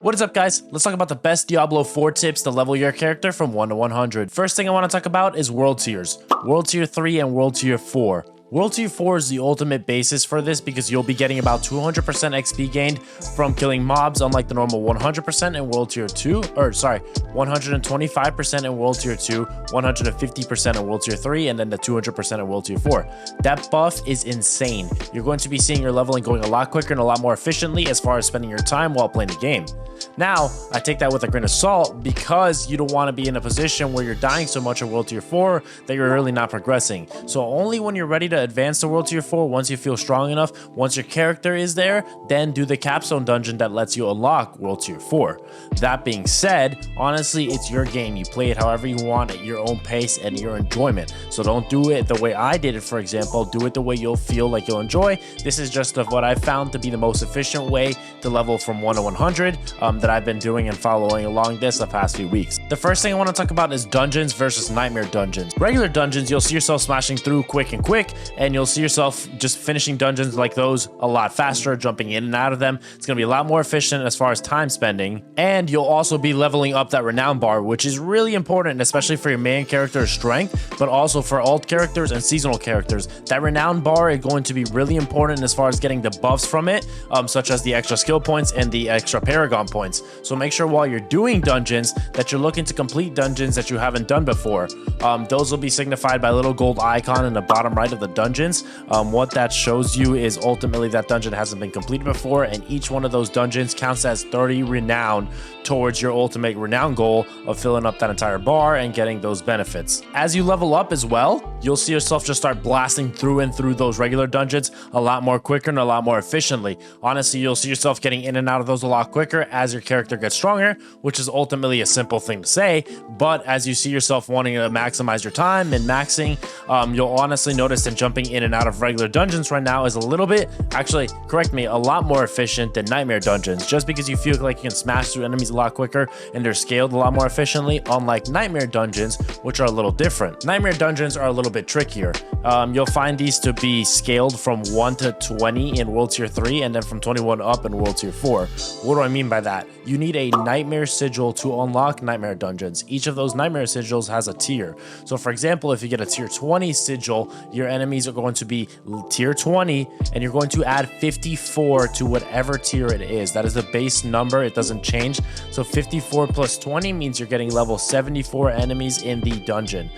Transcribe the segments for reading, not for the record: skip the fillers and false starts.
What is up, guys? Let's talk about the best Diablo 4 tips to level your character from 1 to 100. First thing I want to talk about is World Tiers. World Tier 3 and World Tier 4. World Tier 4 is the ultimate basis for this because you'll be getting about 200% XP gained from killing mobs, unlike the normal 100% in World Tier 2, 125% in World Tier 2, 150% in World Tier 3, and then the 200% in World Tier 4. That buff is insane. You're going to be seeing your leveling going a lot quicker and a lot more efficiently as far as spending your time while playing the game. Now, I take that with a grain of salt because you don't want to be in a position where you're dying so much in World Tier 4 that you're really not progressing. So only when you're ready to advance to World Tier 4, once you feel strong enough, once your character is there, then do the capstone dungeon that lets you unlock World Tier 4. That being said, honestly, it's your game. You play it however you want at your own pace and your enjoyment. So don't do it the way I did it, for example. Do it the way you'll feel like you'll enjoy. This is just what I found to be the most efficient way to level from 1 to 100 that I've been doing and following along this the past few weeks. The first thing I want to talk about is dungeons versus nightmare dungeons. Regular dungeons, you'll see yourself smashing through quick, and you'll see yourself just finishing dungeons like those a lot faster, jumping in and out of them. It's going to be a lot more efficient as far as time spending, and you'll also be leveling up that renown bar, which is really important, especially for your main character's strength, but also for alt characters and seasonal characters. That renown bar is going to be really important as far as getting the buffs from it, such as the extra skill points and the extra paragon points. So make sure while you're doing dungeons that you're looking to complete dungeons that you haven't done before. Those will be signified by a little gold icon in the bottom right of the dungeons. What that shows you is ultimately that dungeon hasn't been completed before, and each one of those dungeons counts as 30 renown towards your ultimate renown goal of filling up that entire bar and getting those benefits. As you level up as well, you'll see yourself just start blasting through those regular dungeons a lot more quicker and a lot more efficiently. Honestly, you'll see yourself getting in and out of those a lot quicker as your character gets stronger, which is ultimately a simple thing to say, but as you see yourself wanting to maximize your time and maxing, you'll honestly notice that jumping in and out of regular dungeons right now is a little bit, actually, correct me, a lot more efficient than nightmare dungeons, just because you feel like you can smash through enemies a lot quicker and they're scaled a lot more efficiently, unlike nightmare dungeons, which are a little different. Nightmare dungeons are a little bit trickier. You'll find these to be scaled from 1 to 20 in World Tier 3 and then from 21 up in World Tier 4. What do I mean by that? You need a nightmare sigil to unlock nightmare dungeons. Each of those nightmare sigils has a tier. So for example, if you get a tier 20 sigil, your enemies are going to be tier 20 and you're going to add 54 to whatever tier it is. That is the base number. It doesn't change. So 54 plus 20 means you're getting level 74 enemies in the dungeon.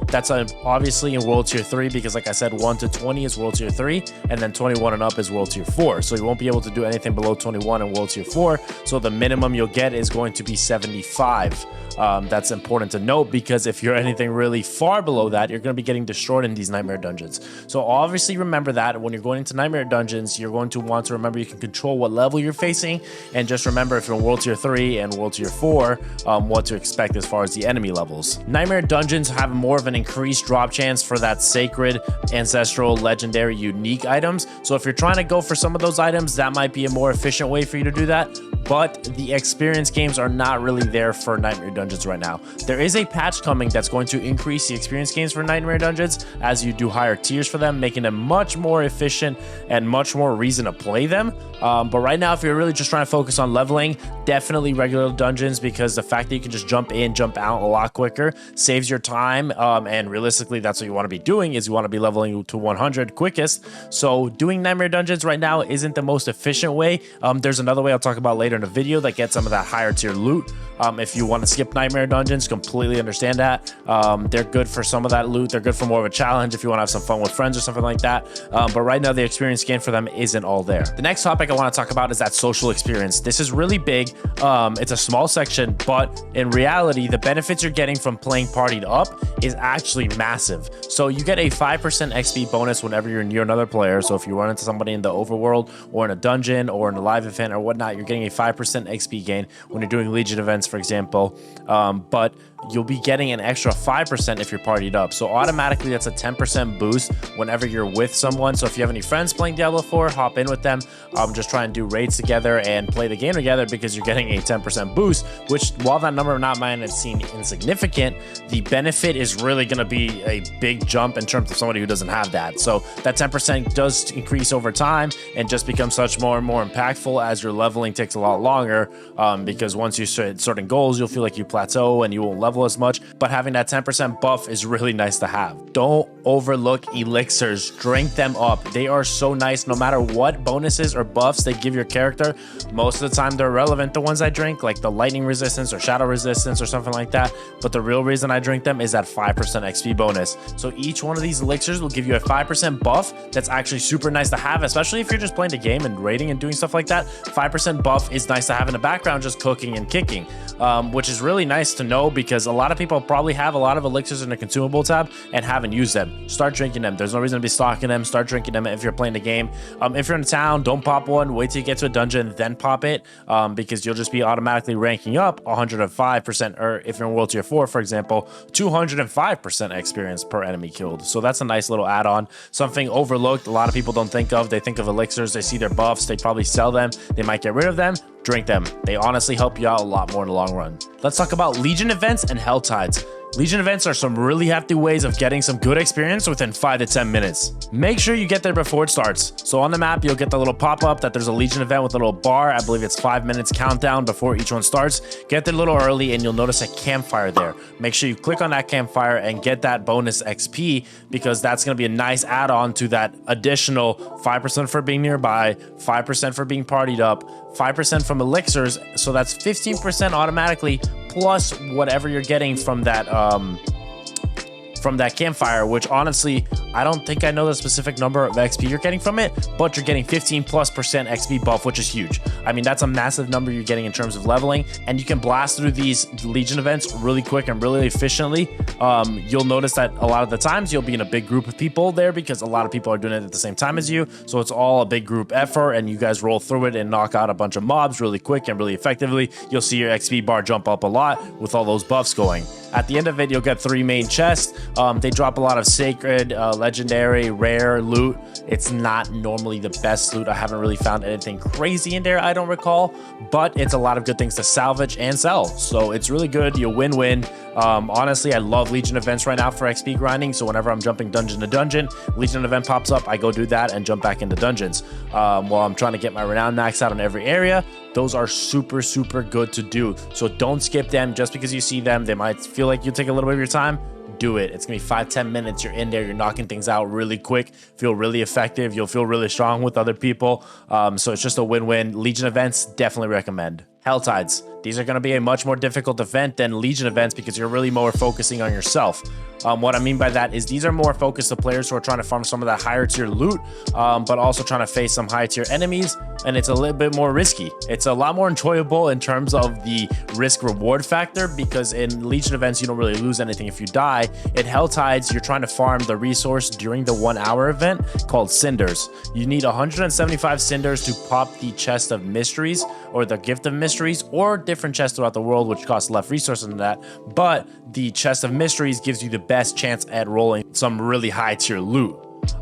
That's obviously in World Tier 3 because, like I said, 1 to 20 is World Tier 3 and then 21 and up is World Tier 4. So you won't be able to do anything below 21 in World Tier 4. So the minimum you'll get is going to be 75. That's important to note because if you're anything really far below that, you're going to be getting destroyed in these nightmare dungeons. So obviously remember that when you're going into nightmare dungeons, you're going to want to remember you can control what level you're facing, and just remember if you're in World Tier 3 and World Tier 4, what to expect as far as the enemy levels. Nightmare dungeons have more of an increased drop chance for that sacred, ancestral, legendary, unique items. So if you're trying to go for some of those items, that might be a more efficient way for you to do that. But the experience games are not really there for nightmare dungeons right now. There is a patch coming that's going to increase the experience games for nightmare dungeons as you do higher tiers for them, making them much more efficient and much more reason to play them. But right now, if you're really just trying to focus on leveling, definitely regular dungeons, because the fact that you can just jump in, jump out a lot quicker saves your time. And realistically, that's what you want to be doing, is you want to be leveling to 100 quickest. So doing nightmare dungeons right now isn't the most efficient way. There's another way I'll talk about later in a video that gets some of that higher tier loot. If you want to skip nightmare dungeons, completely understand that. They're good for some of that loot. They're good for more of a challenge if you want to have some fun with friends or something like that. But right now, the experience gain for them isn't all there. The next topic I want to talk about is that social experience. This is really big. It's a small section, but in reality, the benefits you're getting from playing partied up is actually massive. So you get a 5% XP bonus whenever you're near another player. So if you run into somebody in the overworld or in a dungeon or in a live event or whatnot, you're getting a 5% XP gain when you're doing Legion events for example, but you'll be getting an extra 5% if you're partied up. So automatically that's a 10% boost whenever you're with someone. So if you have any friends playing Diablo 4, hop in with them. Just try and do raids together and play the game together, because you're getting a 10% boost, which, while that number not might have seemed insignificant, the benefit is really going to be a big jump in terms of somebody who doesn't have that. So that 10% does increase over time and just becomes such more and more impactful as your leveling takes a lot longer, because once you set certain goals, you'll feel like you plateau and you won't level as much. But having that 10% buff is really nice to have. Don't overlook elixirs. Drink them up. They are so nice. No matter what bonuses or buffs they give your character, most of the time they're relevant. The ones I drink, like the lightning resistance or shadow resistance or something like that, but the real reason I drink them is that 5% XP bonus. So each one of these elixirs will give you a 5% buff that's actually super nice to have, especially if you're just playing the game and raiding and doing stuff like that. 5% buff is nice to have in the background, just cooking and kicking, which is really nice to know, because a lot of people probably have a lot of elixirs in the consumable tab and haven't used them. Start drinking them. There's no reason to be stocking them. Start drinking them if you're playing the game. If you're in town, don't pop one. Wait till you get to a dungeon, then pop it, because you'll just be automatically ranking up 105%, or if you're in World Tier 4, for example, 205% experience per enemy killed. So that's a nice little add-on. Something overlooked, a lot of people don't think of. They think of elixirs, they see their buffs, they probably sell them, they might get rid of them. Drink them. They honestly help you out a lot more in the long run. Let's talk about Legion events and Hell Tides. Legion events are some really hefty ways of getting some good experience within 5 to 10 minutes. Make sure you get there before it starts. So on the map, you'll get the little pop-up that there's a Legion event with a little bar. I believe it's 5 minutes countdown before each one starts. Get there a little early and you'll notice a campfire there. Make sure you click on that campfire and get that bonus XP, because that's going to be a nice add-on to that additional 5% for being nearby, 5% for being partied up, 5% from elixirs. So that's 15% automatically, plus whatever you're getting from that campfire, which honestly, I don't think I know the specific number of XP you're getting from it, but you're getting 15+% XP buff, which is huge. I mean, that's a massive number you're getting in terms of leveling, and you can blast through these Legion events really quick and really efficiently. You'll notice that a lot of the times you'll be in a big group of people there, because a lot of people are doing it at the same time as you. So it's all a big group effort, and you guys roll through it and knock out a bunch of mobs really quick and really effectively. You'll see your XP bar jump up a lot with all those buffs going. At the end of it, you'll get 3 main chests. They drop a lot of sacred, legendary, rare loot. It's not normally the best loot. I haven't really found anything crazy in there, I don't recall, but it's a lot of good things to salvage and sell. So it's really good. You win-win. Honestly, I love Legion events right now for XP grinding. So whenever I'm jumping dungeon to dungeon, Legion event pops up, I go do that and jump back into dungeons. While I'm trying to get my renown max out in every area, those are super, super good to do. So don't skip them just because you see them. They might feel like you take a little bit of your time. Do it. It's gonna be 5-10 minutes. You're in there, you're knocking things out really quick, feel really effective, you'll feel really strong with other people. So it's just a win-win. Legion events, definitely recommend. Hell Tides. These are going to be a much more difficult event than Legion events, because you're really more focusing on yourself. What I mean by that is these are more focused to players who are trying to farm some of that higher tier loot, but also trying to face some high tier enemies, and it's a little bit more risky. It's a lot more enjoyable in terms of the risk reward factor, because in Legion events you don't really lose anything if you die. In Hell Tides, you're trying to farm the resource during the 1 hour event called Cinders. You need 175 Cinders to pop the Chest of Mysteries or the Gift of Mysteries, or different chests throughout the world which cost less resources than that, but the Chest of Mysteries gives you the best chance at rolling some really high tier loot.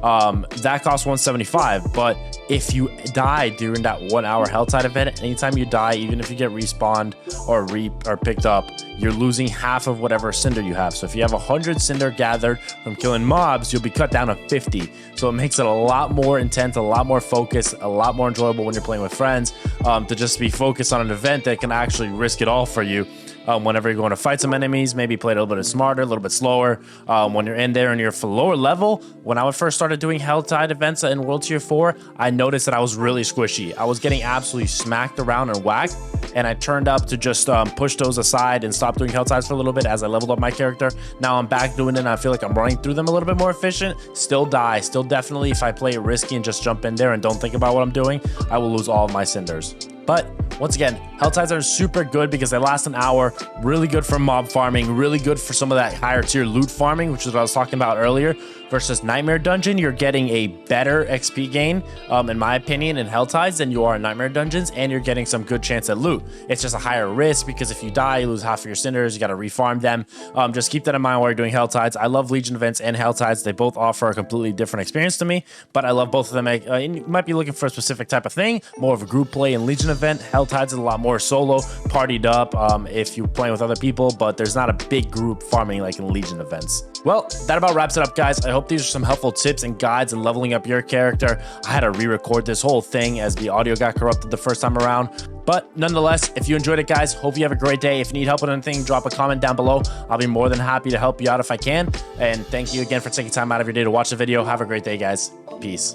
That costs 175, but if you die during that 1 hour Helltide event, anytime you die, even if you get respawned or picked up, you're losing half of whatever cinder you have. So if you have 100 cinder gathered from killing mobs, you'll be cut down to 50. So it makes it a lot more intense, a lot more focused, a lot more enjoyable when you're playing with friends, to just be focused on an event that can actually risk it all for you. Whenever you're going to fight some enemies, maybe play it a little bit smarter, a little bit slower. When you're in there and you're for lower level, when I first started doing Helltide events in World Tier 4, I noticed that I was really squishy. I was getting absolutely smacked around and whacked, and I turned up to just push those aside and stop doing Helltides for a little bit as I leveled up my character. Now I'm back doing it, and I feel like I'm running through them a little bit more efficient. Still die, still definitely, if I play it risky and just jump in there and don't think about what I'm doing, I will lose all of my cinders. But once again, Hell Tides are super good because they last an hour, really good for mob farming, really good for some of that higher tier loot farming, which is what I was talking about earlier. Versus Nightmare Dungeon, you're getting a better XP gain, in my opinion, in Hell Tides than you are in Nightmare Dungeons, and you're getting some good chance at loot. It's just a higher risk because if you die, you lose half of your cinders, you got to refarm them. Just keep that in mind while you're doing Hell Tides. I love Legion events and Hell Tides. They both offer a completely different experience to me, but I love both of them. You might be looking for a specific type of thing, more of a group play in Legion event. Hell Tides is a lot more solo, partied up if you're playing with other people, but there's not a big group farming like in Legion events. Well, that about wraps it up, guys. I hope these are some helpful tips and guides in leveling up your character. I had to re-record this whole thing as the audio got corrupted the first time around. But nonetheless, if you enjoyed it, guys, hope you have a great day. If you need help with anything, drop a comment down below. I'll be more than happy to help you out if I can. And thank you again for taking time out of your day to watch the video. Have a great day, guys. Peace.